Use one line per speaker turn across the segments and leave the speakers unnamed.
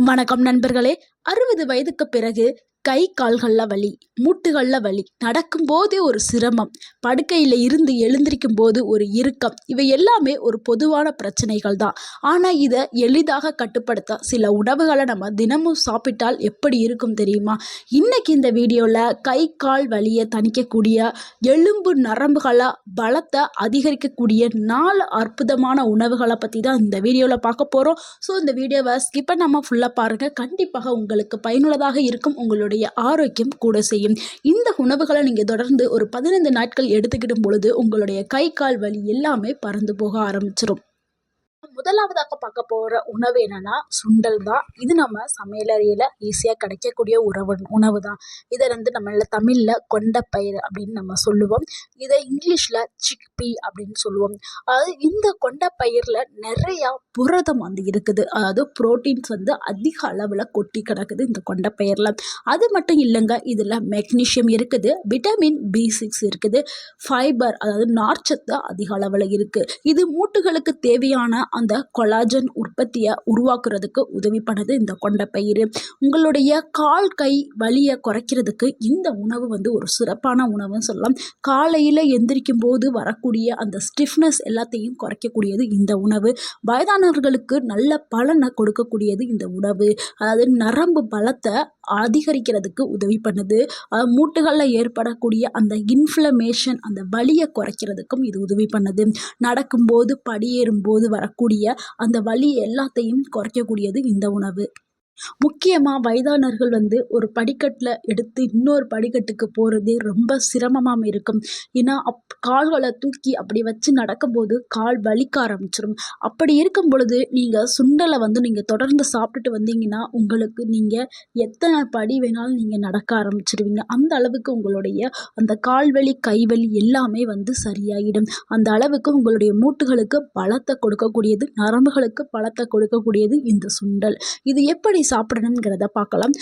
வணக்கம் நண்பர்களே. 60 வயதுக்கு பிறகு கை கால்கள்ல வலி, மூட்டுகள்ல வலி, நடக்கும்போதே ஒரு சிரமம், படுக்கையில் இருந்து எழுந்திருக்கும் போது ஒரு இறுக்கம், இவை எல்லாமே ஒரு பொதுவான பிரச்சனைகள் தான். ஆனால் இதை எளிதாக கட்டுப்படுத்த சில உணவுகளை நம்ம தினமும் சாப்பிட்டால் எப்படி இருக்கும் தெரியுமா? இன்னைக்கு இந்த வீடியோவில் கை கால் வலியை தணிக்கக்கூடிய, எலும்பு நரம்புகளை பலத்தை அதிகரிக்கக்கூடிய 4 அற்புதமான உணவுகளை பற்றி தான் இந்த வீடியோவில் பார்க்க போகிறோம். ஸோ இந்த வீடியோவை ஸ்கிப் பண்ணாமல் ஃபுல்லாக பாருங்கள். கண்டிப்பாக உங்களுக்கு பயனுள்ளதாக இருக்கும். உங்களுடைய ஆரோக்கியம் கூட செய்யும். இந்த உணவுகளை நீங்கள் தொடர்ந்து ஒரு 15 நாட்கள் எடுத்துக்கிடும் பொழுது உங்களுடைய கை கால் வலி எல்லாமே பறந்து போக ஆரம்பிச்சிடும். முதலாவதாக பார்க்க போகிற உணவு என்னன்னா சுண்டல் தான். இது நம்ம சமையலறையில் ஈஸியாக கிடைக்கக்கூடிய உணவு தான். இதை நம்ம தமிழில் கொண்டைப்பயிறு அப்படின்னு நம்ம சொல்லுவோம். இதை இங்கிலீஷில் சிக்பி அப்படின்னு சொல்லுவோம். அதாவது இந்த கொண்டைப்பயிரில் நிறையா புரதம் இருக்குது. அதாவது புரோட்டீன்ஸ் அதிக அளவில் கொட்டி கிடக்குது இந்த கொண்டைப்பயிரில். அது மட்டும் இல்லைங்க, இதில் மெக்னீஷியம் இருக்குது, விட்டமின் B6 இருக்குது, ஃபைபர் அதாவது நார்ச்சத்து அதிக அளவில் இருக்குது. இது மூட்டுகளுக்கு தேவையான அந்த கொலாஜன் உற்பத்தியை உருவாக்குறதுக்கு உதவி பண்ணுது இந்த கொண்டைப்பயிறு. உங்களுடைய கால் கை வலியை குறைக்கிறதுக்கு இந்த உணவு ஒரு சிறப்பான உணவுன்னு சொல்லலாம். காலையில் எந்திரிக்கும் போது வரக்கூடிய அந்த ஸ்டிஃப்னஸ் எல்லாத்தையும் குறைக்கக்கூடியது இந்த உணவு. வயதானவர்களுக்கு நல்ல பலனை கொடுக்கக்கூடியது இந்த உணவு. அதாவது நரம்பு பலத்தை அதிகரிக்கிறதுக்கு உதவி பண்ணுது. மூட்டுகளில் ஏற்படக்கூடிய அந்த இன்ஃப்ளமேஷன், அந்த வலியை குறைக்கிறதுக்கும் இது உதவி பண்ணுது. நடக்கும்போது படியேறும்போது வரக்கூடிய அந்த வலி எல்லாத்தையும் குறைக்கக்கூடியது இந்த உணவு. முக்கியமாக வயதானவர்கள் ஒரு படிக்கட்டில் எடுத்து இன்னொரு படிக்கட்டுக்கு போகிறதே ரொம்ப சிரமமாக இருக்கும். ஏன்னா கால்களை தூக்கி அப்படி வச்சு நடக்கும்போது கால் வலிக்க ஆரம்பிச்சிடும். அப்படி இருக்கும் பொழுது நீங்கள் சுண்டலை நீங்கள் தொடர்ந்து சாப்பிட்டுட்டு வந்தீங்கன்னா உங்களுக்கு நீங்கள் எத்தனை படி வேணாலும் நீங்கள் நடக்க ஆரம்பிச்சிடுவீங்க. அந்த அளவுக்கு உங்களுடைய அந்த கால்வலி கைவலி எல்லாமே சரியாயிடும். அந்த அளவுக்கு உங்களுடைய மூட்டுகளுக்கு பலத்தை கொடுக்கக்கூடியது, நரம்புகளுக்கு பலத்தை கொடுக்கக்கூடியது இந்த சுண்டல். இது எப்படி சாப்பிடணுங்கிறத பார்க்கலாம்.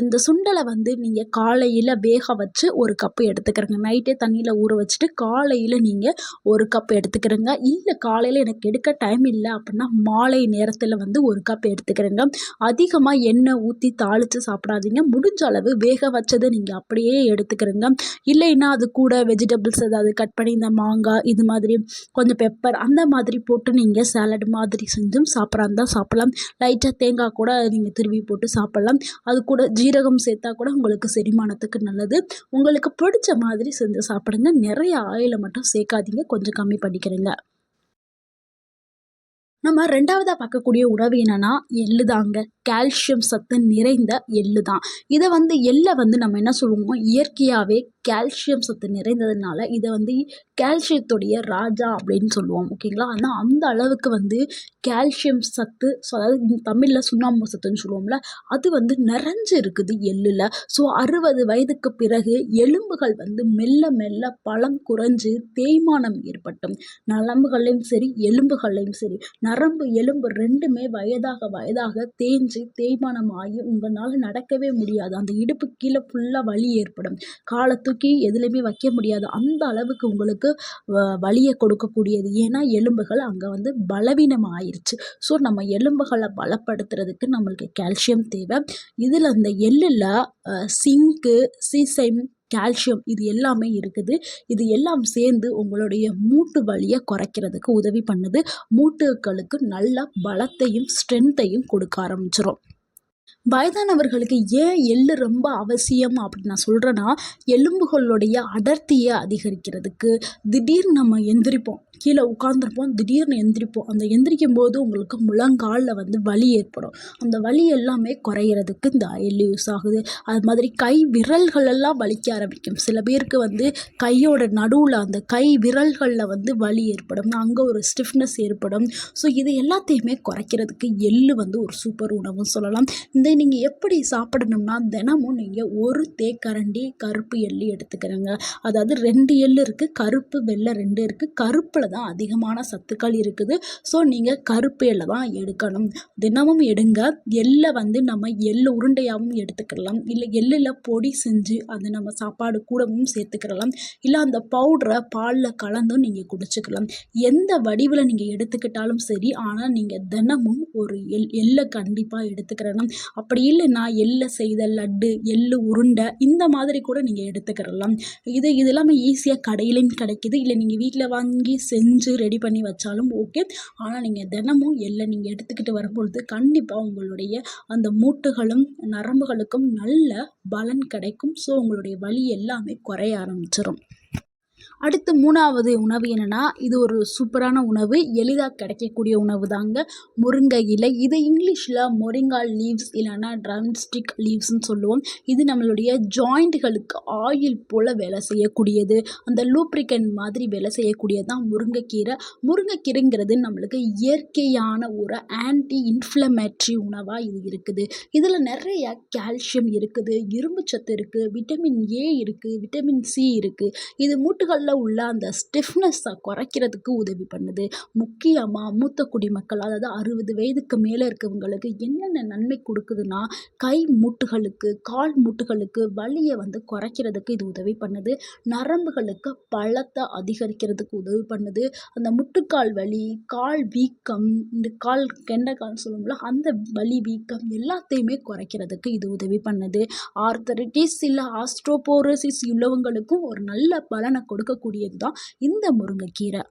இந்த சுண்டலை நீங்கள் காலையில் வேக வச்சு ஒரு கப்பு எடுத்துக்கிறங்க. நைட்டே தண்ணியில் ஊற வச்சுட்டு காலையில் நீங்கள் ஒரு கப் எடுத்துக்கிறங்க. இல்லை காலையில் எனக்கு எடுக்க டைம் இல்லை அப்படின்னா மாலை நேரத்தில் ஒரு கப் எடுத்துக்கிறங்க. அதிகமாக எண்ணெய் ஊற்றி தாளித்து சாப்பிடாதீங்க. முடிஞ்ச அளவு வேக வச்சதை நீங்கள் அப்படியே எடுத்துக்கிறங்க. இல்லைன்னா அது கூட வெஜிடபிள்ஸ் ஏதாவது கட் பண்ணி இந்த மாங்காய் இது மாதிரி கொஞ்சம் பெப்பர் அந்த மாதிரி போட்டு நீங்கள் சாலட் மாதிரி செஞ்சும் சாப்பிட்றாந்தான் சாப்பிடலாம். லைட்டாக தேங்காய் கூட நீங்கள் திருவி போட்டு சாப்பிடலாம். அது கூட ஜீரகம் சேர்த்தா கூட உங்களுக்கு செரிமானத்துக்கு நல்லது. உங்களுக்கு பிடிச்ச மாதிரி செஞ்சு சாப்பிடுங்க. நிறைய ஆயிலை மட்டும் சேர்க்காதீங்க, கொஞ்சம் கம்மி பண்ணிக்கிறேங்க. நம்ம ரெண்டாவதாக பார்க்கக்கூடிய உணவு என்னென்னா எள்ளு தாங்க. கால்சியம் சத்து நிறைந்த எள்ளு தான். இதை எள்ளை நம்ம என்ன சொல்லுவோம், இயற்கையாகவே கால்சியம் சத்து நிறைந்ததுனால இதை கால்சியத்துடைய ராஜா அப்படின்னு சொல்லுவோம். ஓகேங்களா? ஆனால் அந்த அளவுக்கு கால்சியம் சத்து, ஸோ அதாவது தமிழில் சுண்ணாம்பு சத்துன்னு சொல்லுவோம்ல, அது நிறைஞ்சு இருக்குது எள்ளில். ஸோ 60 வயதுக்கு பிறகு எலும்புகள் மெல்ல மெல்ல பலம் குறைஞ்சு தேய்மானம் ஏற்பட்டும். நரம்புகளையும் சரி எலும்புகளையும் சரி, நரம்பு எலும்பு ரெண்டுமே வயதாக தேய்ஞ்சு தேய்மானம் ஆகி உங்களால் நடக்கவே முடியாது. அந்த இடுப்பு கீழே ஃபுல்லாக வலி ஏற்படும். காலை தூக்கி எதுலையுமே வைக்க முடியாது. அந்த அளவுக்கு உங்களுக்கு வலியை கொடுக்கக்கூடியது. ஏன்னா எலும்புகள் அங்கே பலவீனம் ஆயிடுச்சு. ஸோ நம்ம எலும்புகளை பலப்படுத்துறதுக்கு நம்மளுக்கு கால்சியம் தேவை. இதில் அந்த எள்ளில் சிங்கு, சீசைம், கால்சியம் இது எல்லாமே இருக்குது. இது எல்லாம் சேர்ந்து உங்களுடைய மூட்டு வலியை குறைக்கிறதுக்கு உதவி பண்ணுது. மூட்டுகளுக்கு நல்ல பலத்தையும் ஸ்ட்ரென்த்தையும் கொடுக்க ஆரம்பிச்சிடும். வயதானவர்களுக்கு ஏன் எள்ளு ரொம்ப அவசியம் அப்படின்னு நான் சொல்கிறேன்னா, எலும்புகளுடைய அடர்த்தியை அதிகரிக்கிறதுக்கு. திடீர்னு நம்ம எந்திரிப்போம், கீழே உட்காந்துருப்போம், திடீர்னு எந்திரிப்போம். அந்த எந்திரிக்கும் போது உங்களுக்கு முழங்காலில் வலி ஏற்படும். அந்த வலி எல்லாமே குறையிறதுக்கு இந்த எள்ளு யூஸ் ஆகுது. அது மாதிரி கை விரல்களெல்லாம் வலிக்க ஆரம்பிக்கும். சில பேருக்கு கையோட நடுவில் அந்த கை விரல்களில் வலி ஏற்படும், அங்கே ஒரு ஸ்டிஃப்னஸ் ஏற்படும். ஸோ இது எல்லாத்தையுமே குறைக்கிறதுக்கு எள்ளு ஒரு சூப்பர் உணவுன்னு சொல்லலாம். இந்த நீங்கள் எப்படி சாப்பிடணும்னா, தினமும் நீங்கள் ஒரு தேக்கரண்டி கருப்பு எள்ளு எடுத்துக்கிறங்க. அதாவது 2 எள்ளு இருக்குது, கருப்பு வெள்ளை 2 இருக்குது. கருப்பில் கருப்பில் தான் அதிகமான சத்துக்கள் இருக்குது. ஸோ நீங்கள் கருப்பு எள்ளை தான் எடுக்கணும். தினமும் எடுங்க. எள்ளை வந்து நம்ம எள்ளு உருண்டையாகவும் எடுத்துக்கலாம், இல்லை எள்ளில் பொடி செஞ்சு அதை நம்ம சாப்பாடு கூடவும் சேர்த்துக்கிறலாம், இல்லை அந்த பவுடரை பாலில் கலந்தும் நீங்கள் குடிச்சுக்கலாம். எந்த வடிவில் நீங்கள் எடுத்துக்கிட்டாலும் சரி, ஆனால் நீங்கள் தினமும் ஒரு எள்ளை கண்டிப்பாக எடுத்துக்கிறணும். அப்படி இல்லைன்னா எள்ளை செய்த லட்டு, எள்ளு உருண்டை இந்த மாதிரி கூட நீங்கள் எடுத்துக்கிறலாம். இது எல்லாமே ஈஸியாக கடையிலையும் கிடைக்கிது, இல்லை நீங்கள் வீட்டில் வாங்கி செஞ்சு ரெடி பண்ணி வச்சாலும் ஓகே. ஆனால் நீங்கள் தினமும் எள்ளை நீங்கள் எடுத்துக்கிட்டு வரும்பொழுது கண்டிப்பாக உங்களுடைய அந்த மூட்டுகளும் நரம்புகளுக்கும் நல்ல பலன் கிடைக்கும். ஸோ உங்களுடைய வலி எல்லாமே குறைய ஆரம்பிச்சிடும். அடுத்து 3வது உணவு என்னென்னா, இது ஒரு சூப்பரான உணவு, எளிதாக கிடைக்கக்கூடிய உணவு தாங்க, முருங்கை இலை. இது இங்கிலீஷில் மொரிங்கா லீவ்ஸ் இல்லைன்னா ட்ரம்ஸ்டிக் லீவ்ஸ்ன்னு சொல்லுவோம். இது நம்மளுடைய ஜாயிண்ட்டுகளுக்கு ஆயில் போல் வேலை செய்யக்கூடியது, அந்த லூப்ரிகன் மாதிரி வேலை செய்யக்கூடியது தான் முருங்கைக்கீரை. முருங்கைக்கீரைங்கிறது நம்மளுக்கு இயற்கையான ஒரு ஆன்டி இன்ஃப்ளமேட்ரி உணவாக இது இருக்குது. இதில் நிறைய கால்சியம் இருக்குது, இரும்பு சத்து இருக்குது, விட்டமின் ஏ இருக்குது, விட்டமின் சி இருக்குது. இது மூட்டுகளில் உள்ள அந்த ஸ்டிஃப்னஸை குறைக்கிறதுக்கு உதவி பண்ணுது. முக்கியமாக மூத்த குடிமக்கள், அதாவது 60 வயதுக்கு மேலே இருக்கவங்களுக்கு என்னென்ன நன்மை கொடுக்குதுன்னா, கை மூட்டுகளுக்கு, கால் மூட்டுகளுக்கு வலியை வந்து குறைக்கிறதுக்கு இது உதவி பண்ணுது. நரம்புகளுக்கு பலத்தை அதிகரிக்கிறதுக்கு உதவி பண்ணுது. அந்த முட்டுக்கால் வலி, கால் வீக்கம், இந்த கால் கெண்டைக்கால்னு சொல்லுவோம்ல, அந்த வலி வீக்கம் எல்லாத்தையுமே குறைக்கிறதுக்கு இது உதவி பண்ணுது. ஆர்த்தரைட்டிஸ் இல்லை ஆஸ்ட்ரோபோரோசிஸ் உள்ளவங்களுக்கும் ஒரு நல்ல பலனை கொடுக்கக்கூடியது தான் இந்த முருங்கைக்கீரை.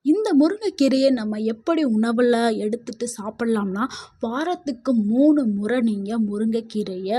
இந்த முருங்கைக்கீரையை நம்ம எப்படி உணவில் எடுத்துகிட்டு சாப்பிட்லாம்னா, வாரத்துக்கு 3 முறை நீங்கள் முருங்கைக்கீரையை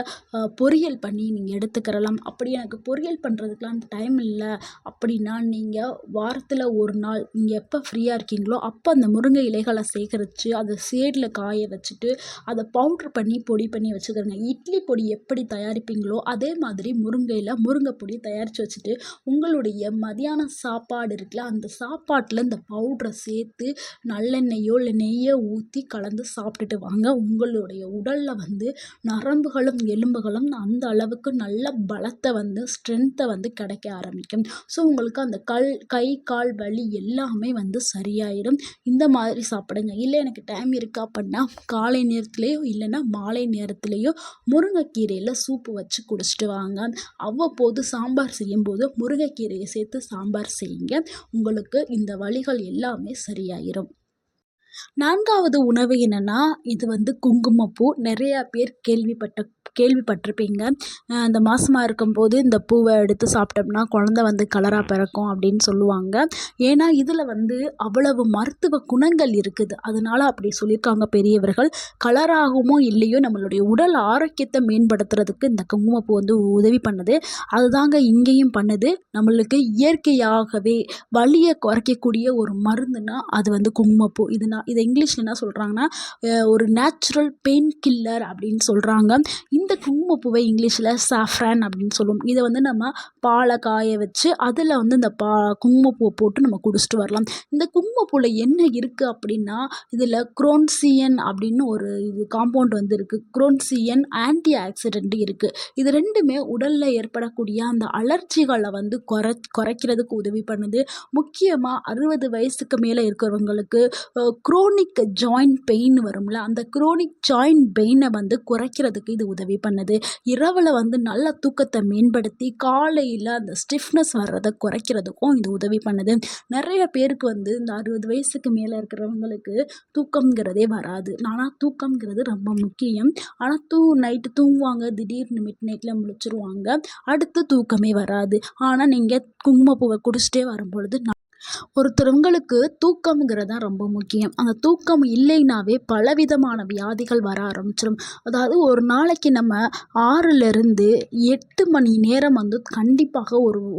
பொரியல் பண்ணி நீங்கள் எடுத்துக்கிறலாம். அப்படி எனக்கு பொரியல் பண்ணுறதுக்கெலாம் டைம் இல்லை அப்படின்னா, நீங்கள் வாரத்தில் ஒரு நாள் நீங்கள் எப்போ ஃப்ரீயாக இருக்கீங்களோ அப்போ அந்த முருங்கை இலைகளை சேகரித்து அதை சேடில் காய வச்சுட்டு அதை பவுட்ரு பண்ணி பொடி பண்ணி வச்சுக்கிறங்க. இட்லி பொடி எப்படி தயாரிப்பீங்களோ அதே மாதிரி முருங்கையில் முருங்கை பொடி தயாரித்து வச்சுட்டு உங்களுடைய மதியான சாப்பாடு இருக்குல்ல, அந்த சாப்பாட்டில் இந்த பவுட்ரை சேர்த்து நல்லெண்ணெயோ இல்லை நெய்யோ ஊற்றி கலந்து சாப்பிட்டுட்டு வாங்க. உங்களுடைய உடலில் வந்து நரம்புகளும் எலும்புகளும் அந்த அளவுக்கு நல்ல பலத்தை வந்து ஸ்ட்ரென்த்தை வந்து கிடைக்க ஆரம்பிக்கும். ஸோ உங்களுக்கு அந்த கை கால் வலி எல்லாமே வந்து சரியாயிடும். இந்த மாதிரி சாப்பிடுங்க. இல்லை எனக்கு டைம் இருக்குது அப்படின்னா காலை நேரத்துலேயோ இல்லைன்னா மாலை நேரத்துலேயோ முருங்கைக்கீரையில் சூப்பு வச்சு குடிச்சிட்டு வாங்க. அவ்வப்போது சாம்பார் செய்யும்போது முருங்கைக்கீரையை சேர்த்து சாம்பார் செய்யுங்க. உங்களுக்கு இந்த வலிகள் எல்லாமே சரியாயிரும். 4வது உணவு என்னென்னா, இது வந்து குங்குமப்பூ. நிறையா பேர் கேள்விப்பட்டிருப்பீங்க. அந்த மாசமாக இருக்கும்போது இந்த பூவை எடுத்து சாப்பிட்டோம்னா குழந்த வந்து கலராக பிறக்கும் அப்படின்னு சொல்லுவாங்க. ஏன்னா இதில் வந்து அவ்வளவு மருத்துவ குணங்கள் இருக்குது, அதனால அப்படி சொல்லியிருக்காங்க பெரியவர்கள். கலராகுமோ இல்லையோ நம்மளுடைய உடல் ஆரோக்கியத்தை மேம்படுத்துறதுக்கு இந்த குங்குமப்பூ வந்து உதவி பண்ணுது. அதுதாங்க இங்கேயும் பண்ணுது. நம்மளுக்கு இயற்கையாகவே வலியை குறைக்கக்கூடிய ஒரு மருந்துனா அது வந்து குங்குமப்பூ. இதை இங்கிலீஷில் என்ன சொல்கிறாங்கன்னா, ஒரு நேச்சுரல் பெயின் கில்லர் அப்படின்னு சொல்கிறாங்க. இந்த குங்குமப்பூவை இங்கிலீஷில் சாஃப்ரான் அப்படின்னு சொல்லுவோம். இதை வந்து நம்ம பாலை காய வச்சு அதில் வந்து இந்த குங்குமப்பூவை போட்டு நம்ம குடிச்சிட்டு வரலாம். இந்த குங்குமப்பூவில் என்ன இருக்குது அப்படின்னா, இதில் குரோன்சியன் அப்படின்னு ஒரு காம்பவுண்ட் வந்து இருக்குது. குரோன்சியன் ஆன்டி ஆக்சிடென்ட் இருக்குது. இது ரெண்டுமே உடலில் ஏற்படக்கூடிய அந்த அலர்ஜிகளை வந்து குறைக்கிறதுக்கு உதவி பண்ணுது. முக்கியமாக 60 வயசுக்கு மேலே இருக்கிறவங்களுக்கு குரோனிக் ஜாயின்ட் பெயின் வரும்ல, அந்த குரோனிக் ஜாயின்ட் பெயினை வந்து குறைக்கிறதுக்கு இது உதவி பண்ணுது. இரவில் வந்து நல்ல தூக்கத்தை மேம்படுத்தி காலையில் அந்த ஸ்டிஃப்னஸ் வர்றதை குறைக்கிறதுக்கும் இது உதவி பண்ணுது. நிறைய பேருக்கு வந்து இந்த 60 வயசுக்கு மேலே இருக்கிறவங்களுக்கு தூக்கம்ங்கிறதே வராது. ஆனால் தூக்கம்ங்கிறது ரொம்ப முக்கியம். ஆனால் நைட்டு தூங்குவாங்க, திடீர்னு மிட் நைட்டில் முழிச்சிருவாங்க, அடுத்து தூக்கமே வராது. ஆனால் நீங்கள் குங்குமப்பூவை குடிச்சிட்டே வரும்பொழுது ஒருத்தவங்களுக்கு தூக்கம்ங்கிறது தான் ரொம்ப முக்கியம். அந்த தூக்கம் இல்லைனாவே பலவிதமான வியாதிகள் வர ஆரம்பிச்சிடும். அதாவது ஒரு நாளைக்கு நம்ம 6லிருந்து 8 மணி நேரம் வந்து கண்டிப்பாக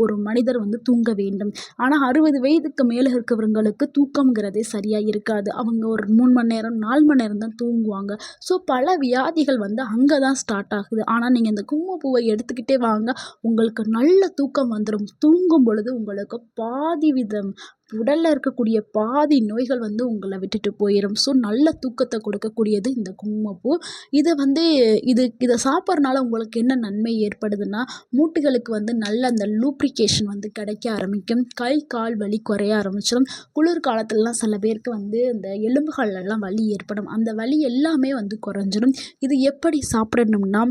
ஒரு மனிதர் வந்து தூங்க வேண்டும். ஆனால் 60 வயதுக்கு மேலே இருக்கிறவங்களுக்கு தூக்கம்ங்கிறதே சரியாக இருக்காது. அவங்க ஒரு 3 மணி நேரம் 4 மணி நேரம் தான் தூங்குவாங்க. ஸோ பல வியாதிகள் வந்து அங்கே தான் ஸ்டார்ட் ஆகுது. ஆனால் நீங்கள் இந்த குங்குமப்பூவை எடுத்துக்கிட்டே வாங்க, உங்களுக்கு நல்ல தூக்கம் வந்துடும். தூங்கும் பொழுது உங்களுக்கு உடலில் இருக்கக்கூடிய பாதி நோய்கள் வந்து உங்களை விட்டுட்டு போயிடும். ஸோ நல்ல தூக்கத்தை கொடுக்கக்கூடியது இந்த குங்குமப்பூ. இதை வந்து இதை சாப்பிட்றனால உங்களுக்கு என்ன நன்மை ஏற்படுதுன்னா, மூட்டுகளுக்கு வந்து நல்ல அந்த லூப்ரிகேஷன் வந்து கிடைக்க ஆரம்பிக்கும். கை கால் வலி குறைய ஆரம்பிச்சிடும். குளிர் காலத்துலலாம் சில பேருக்கு வந்து இந்த எலும்புகள்லாம் வலி ஏற்படும். அந்த வலி எல்லாமே வந்து குறைஞ்சிடும். இது எப்படி சாப்பிடணும்னா,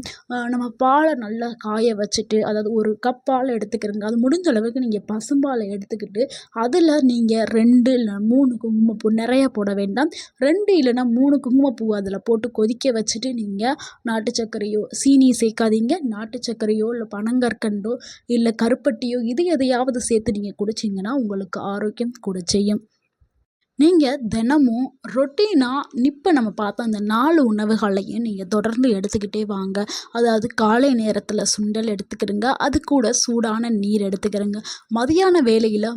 நம்ம பாலை நல்லா காய வச்சுட்டு, அதாவது ஒரு கப் பால் எடுத்துக்கிறோங்க. அது முடிஞ்ச அளவுக்கு நீங்கள் பசும்பாலை எடுத்துக்கிட்டு அதில் நீங்கள் 2 இல்லை 3 குங்குமப்பூ, நிறைய போட வேண்டாம். 2 இல்லைன்னா 3 குங்குமப்பூ அதில் போட்டு கொதிக்க வச்சுட்டு நீங்கள் நாட்டு சர்க்கரையோ சீனி சேர்க்காதீங்க. நாட்டு சர்க்கரையோ இல்லை பனங்கற்கண்டோ இல்லை கருப்பட்டியோ இது எதையாவது சேர்த்து நீங்கள் குடிச்சிங்கன்னா உங்களுக்கு ஆரோக்கியம் கூட செய்யும். நீங்கள் தினமும் ரொட்டீனாக இப்போ நம்ம பார்த்த அந்த 4 உணவுகளையும் நீங்கள் தொடர்ந்து எடுத்துக்கிட்டே வாங்க. அதாவது காலை நேரத்தில் சுண்டல் எடுத்துக்கிறங்க, அது கூட சூடான நீர் எடுத்துக்கிறங்க. மதியான வேளையில்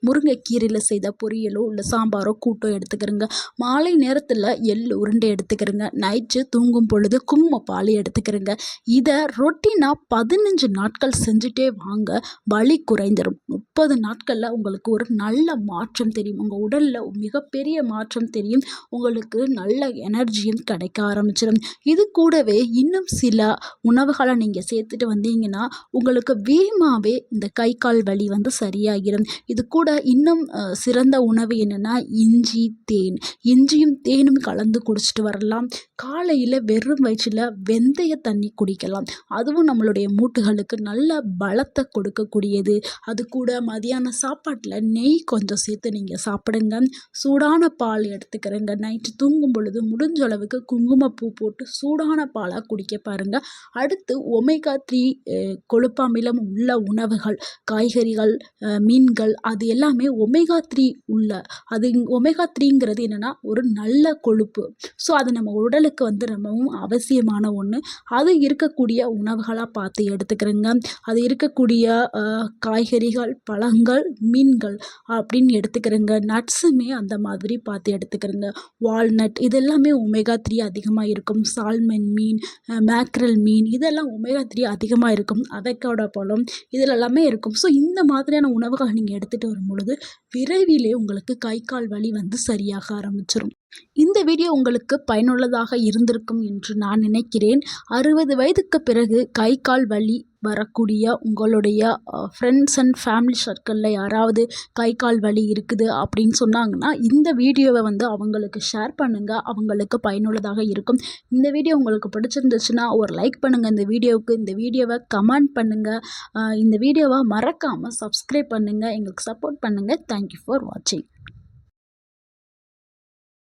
முருங்கைக்கீரையில் செய்த பொரியலோ இல்லை சாம்பாரோ கூட்டோ எடுத்துக்கிறங்க. மாலை நேரத்தில் எள் உருண்டை எடுத்துக்கிறங்க. நைட்டு தூங்கும் பொழுது குங்குமப்பால் எடுத்துக்கிறங்க. இதை ரொட்டீனாக 15 நாட்கள் செஞ்சுட்டே வாங்க. வலி குறைந்துடும். 30 நாட்களில் உங்களுக்கு ஒரு நல்ல மாற்றம் தெரியும். உங்கள் உடலில் மிகப்பெரிய மாற்றம் தெரியும். உங்களுக்கு நல்ல எனர்ஜியும் கிடைக்க ஆரம்பிச்சிடும். இது கூடவே இன்னும் சில உணவுகளை நீங்கள் சேர்த்துட்டு வந்தீங்கன்னா உங்களுக்கு வேகமாகவே இந்த கை கால் வலி வந்து சரியாகிடும். இது கூட இன்னும் சிறந்த உணவு என்னென்னா இஞ்சி தேன். இஞ்சியும் தேனும் கலந்து குடிச்சிட்டு வரலாம். காலையில் வெறும் வயிற்றில் வெந்தய தண்ணி குடிக்கலாம். அதுவும் நம்மளுடைய மூட்டுகளுக்கு நல்ல பலத்தை கொடுக்கக்கூடியது. அது கூட மதியான சாப்பாட்டில் நெய் கொஞ்சம் சேர்த்து நீங்கள் சாப்பிடுங்க. சூடான பால் எடுத்துக்கிறேங்க. நைட்டு தூங்கும் பொழுது முடிஞ்ச அளவுக்கு குங்குமப்பூ போட்டு சூடான பாலாக குடிக்க பாருங்கள். அடுத்து ஒமேகா 3 கொழுப்பமிலம் உள்ள உணவுகள், காய்கறிகள், மீன்கள், அது எல்லாமே ஒமேகா 3 உள்ள ஒமேகா 3ங்கிறது என்னென்னா ஒரு நல்ல கொழுப்பு. ஸோ அது நம்ம உடலுக்கு வந்து ரொம்பவும் அவசியமான ஒன்று. அது இருக்கக்கூடிய உணவுகளாக பார்த்து எடுத்துக்கிறேங்க. அது இருக்கக்கூடிய காய்கறிகள், பழங்கள், மீன்கள் அப்படின்னு எடுத்துக்கிறேங்க. நட்ஸுமே அந்த மாதிரி பார்த்து எடுத்துக்கிறேங்க. வால்நட் இதெல்லாமே ஒமேகா 3 அதிகமாக இருக்கும். சால்மன் மீன், மேக்ரல் மீன் இதெல்லாம் ஒமேகா 3 அதிகமாக இருக்கும். அவகேடோ பழம் இதில் எல்லாமே இருக்கும். ஸோ இந்த மாதிரியான உணவுகள் நீங்கள் எடுத்துகிட்டு வரும் பொழுது விரைவிலே உங்களுக்கு கை கால் வலி வந்து சரியாக ஆரம்பிச்சிடும். இந்த வீடியோ உங்களுக்கு பயனுள்ளதாக இருந்திருக்கும் என்று நான் நினைக்கிறேன். 60 வயதுக்கு பிறகு கை கால் வலி வரக்கூடிய உங்களுடைய ஃப்ரெண்ட்ஸ் அண்ட் ஃபேமிலி சர்க்கிளில் யாராவது கை கால் வலி இருக்குது அப்படின்னு சொன்னாங்கன்னா இந்த வீடியோவை வந்து அவங்களுக்கு ஷேர் பண்ணுங்கள். அவங்களுக்கு பயனுள்ளதாக இருக்கும். இந்த வீடியோ உங்களுக்கு பிடிச்சிருந்துச்சுன்னா ஒரு லைக் பண்ணுங்கள் இந்த வீடியோவுக்கு. இந்த வீடியோவை கமெண்ட் பண்ணுங்கள். இந்த வீடியோவை மறக்காமல் சப்ஸ்கிரைப் பண்ணுங்கள். எங்களுக்கு சப்போர்ட் பண்ணுங்கள். தேங்க்யூ ஃபார் வாட்சிங்.